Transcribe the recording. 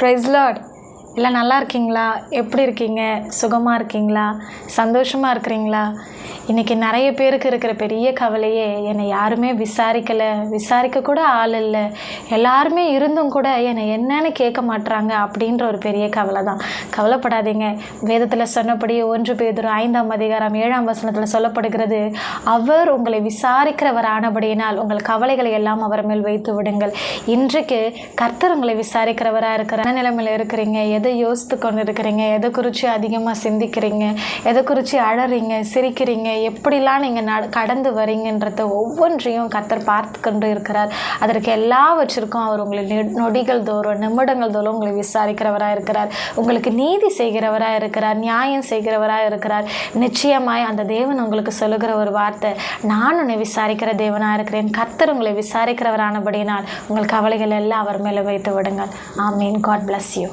Price Lord. எல்லாம் நல்லா இருக்கீங்களா? எப்படி இருக்கீங்க? சுகமாக இருக்கீங்களா? சந்தோஷமாக இருக்கிறீங்களா? இன்றைக்கி நிறைய பேருக்கு இருக்கிற பெரிய கவலையே, என்னை யாருமே விசாரிக்க கூட ஆள் இல்லை, எல்லாருமே இருந்தும் கூட என்னை என்னன்னு கேட்க மாட்டுறாங்க அப்படின்ற ஒரு பெரிய கவலை தான். கவலைப்படாதீங்க. வேதத்தில் சொன்னபடி 1 பேதுரு 5ஆம் அதிகாரம் 7ஆம் வசனத்தில் சொல்லப்படுகிறது, அவர் உங்களை விசாரிக்கிறவர் ஆனபடியினால் உங்கள் கவலைகளை எல்லாம் அவர் மேல் வைத்து விடுங்கள். இன்றைக்கு கர்த்தர் உங்களை விசாரிக்கிறவராக இருக்கிற நிலைமையில் இருக்கிறீங்க. எதை யோசித்து கொண்டு இருக்கிறீங்க? எதை குறித்து அதிகமாக சிந்திக்கிறீங்க? எதை குறித்து அழறீங்க, சிரிக்கிறீங்க, எப்படிலாம் நீங்கள் கடந்து வரீங்கன்றத ஒவ்வொன்றையும் கர்த்தர் பார்த்து கொண்டு இருக்கிறார். அதற்கு எல்லாவற்றிற்கும் அவர் உங்களை நொடிகள் தோறும், நிமிடங்கள் தோறும் உங்களை விசாரிக்கிறவராக இருக்கிறார். உங்களுக்கு நீதி செய்கிறவராக இருக்கிறார், நியாயம் செய்கிறவராக இருக்கிறார். நிச்சயமாய் அந்த தேவன் உங்களுக்கு சொல்லுகிற ஒரு வார்த்தை, நான் உன்னை விசாரிக்கிற தேவனாக இருக்கிறேன். கர்த்தர் உங்களை விசாரிக்கிறவரானபடியினால் உங்கள் கவலைகள் எல்லாம் அவர் மேலே வைத்து விடுங்கள். ஆமீன். God bless you.